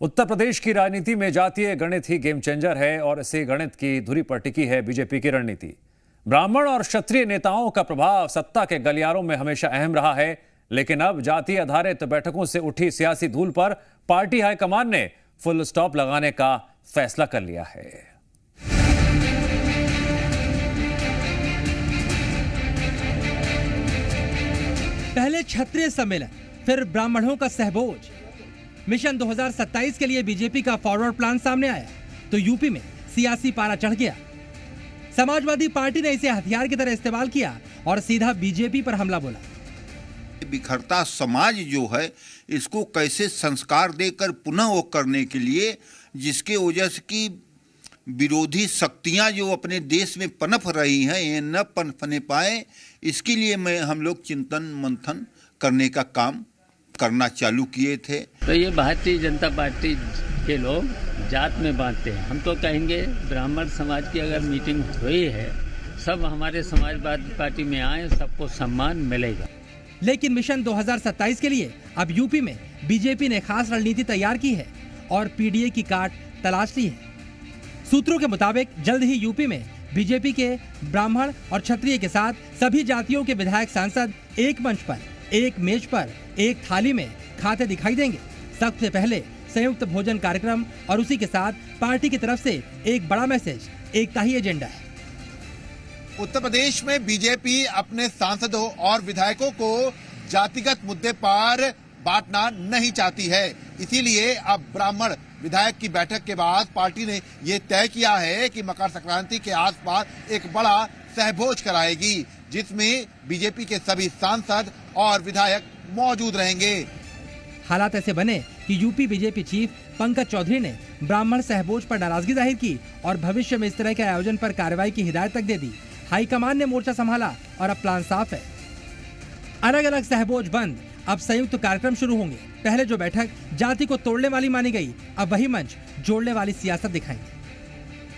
उत्तर प्रदेश की राजनीति में जातीय गणित ही गेम चेंजर है और इसी गणित की धुरी पर टिकी है बीजेपी की रणनीति। ब्राह्मण और क्षत्रिय नेताओं का प्रभाव सत्ता के गलियारों में हमेशा अहम रहा है, लेकिन अब जातीय आधारित बैठकों से उठी सियासी धूल पर पार्टी हाईकमान ने फुल स्टॉप लगाने का फैसला कर लिया है। पहले क्षत्रिय सम्मेलन, फिर ब्राह्मणों का सहभोज। मिशन 2027 के लिए बीजेपी का फॉरवर्ड प्लान सामने आया तो यूपी में सियासी पारा चढ़ गया। समाजवादी पार्टी ने इसे हथियार की तरह इस्तेमाल किया और सीधा बीजेपी पर हमला बोला। बिखरता समाज जो है इसको कैसे संस्कार देकर पुनः वो करने के लिए, जिसके वजह से की विरोधी शक्तियां जो अपने देश में पनप रही हैं ये न पनपने पाए, इसके लिए हम लोग चिंतन मंथन करने का काम करना चालू किए थे। तो ये भारतीय जनता पार्टी के लोग जात में बांटते हैं। हम तो कहेंगे ब्राह्मण समाज की अगर मीटिंग हुई है, सब हमारे समाजवादी पार्टी में आए, सबको सम्मान मिलेगा। लेकिन मिशन 2027 के लिए अब यूपी में बीजेपी ने खास रणनीति तैयार की है और पीडीए की काट तलाश ली है। सूत्रों के मुताबिक जल्द ही यूपी में बीजेपी के ब्राह्मण और क्षत्रिय के साथ सभी जातियों के विधायक सांसद एक मंच पर, एक मेज पर, एक थाली में खाते दिखाई देंगे। सबसे पहले संयुक्त भोजन कार्यक्रम और उसी के साथ पार्टी की तरफ से एक बड़ा मैसेज, एकता ही एजेंडा है। उत्तर प्रदेश में बीजेपी अपने सांसदों और विधायकों को जातिगत मुद्दे पर बांटना नहीं चाहती है, इसीलिए अब ब्राह्मण विधायक की बैठक के बाद पार्टी ने ये तय किया है कि मकर संक्रांति के आसपास एक बड़ा सहभोज कराएगी, जिसमें बीजेपी के सभी सांसद और विधायक मौजूद रहेंगे। हालात ऐसे बने कि UP BJP chief Pankaj Chaudhary ने ब्राह्मण सहभोज पर नाराजगी जाहिर की और भविष्य में इस तरह के आयोजन पर कार्रवाई की हिदायत तक दे दी। हाईकमान ने मोर्चा संभाला और अब प्लान साफ है। अलग अलग सहभोज बंद, अब संयुक्त कार्यक्रम शुरू होंगे। पहले जो बैठक जाति को तोड़ने वाली मानी गई, अब वही मंच जोड़ने वाली सियासत दिखाएंगे।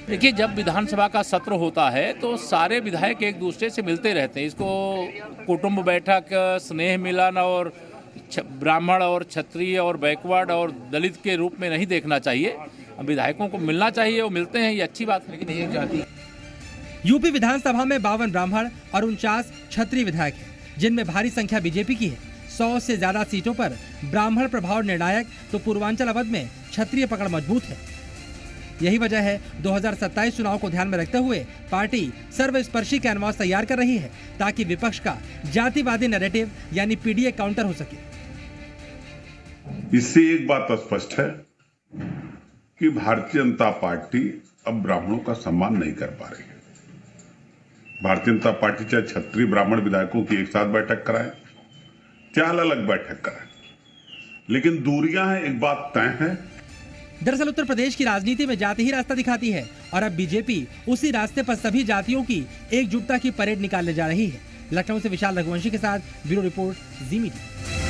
देखिए, जब विधानसभा का सत्र होता है तो सारे विधायक एक दूसरे से मिलते रहते हैं। इसको कुटुंब बैठक, स्नेह मिलन और ब्राह्मण और क्षत्रिय और बैकवर्ड और दलित के रूप में नहीं देखना चाहिए। विधायकों को मिलना चाहिए, वो मिलते हैं, ये अच्छी बात है। लेकिन एक जाति यूपी विधानसभा में 52 ब्राह्मण और 49 क्षत्रिय विधायक हैं, जिनमें भारी संख्या बीजेपी की है। 100 से ज्यादा सीटों पर ब्राह्मण प्रभाव निर्णायक तो पूर्वांचल अवध में क्षत्रिय पकड़ मजबूत है। यही वजह है 2027 चुनाव को ध्यान में रखते हुए पार्टी सर्वस्पर्शी कैनवास तैयार कर रही है, ताकि विपक्ष का जातिवादी नैरेटिव यानी पीडीए काउंटर हो सके। इससे एक बात स्पष्ट है कि भारतीय जनता पार्टी अब ब्राह्मणों का सम्मान नहीं कर पा रही है। भारतीय जनता पार्टी चाहे क्षत्रिय ब्राह्मण विधायकों की एक साथ बैठक कराए, चाहे अलग बैठक कराए, लेकिन दूरियां हैं, एक बात तय है। दरअसल उत्तर प्रदेश की राजनीति में जाति ही रास्ता दिखाती है और अब बीजेपी उसी रास्ते पर सभी जातियों की एकजुटता की परेड निकालने जा रही है। लखनऊ से विशाल रघुवंशी के साथ ब्यूरो रिपोर्ट, जी मीडिया।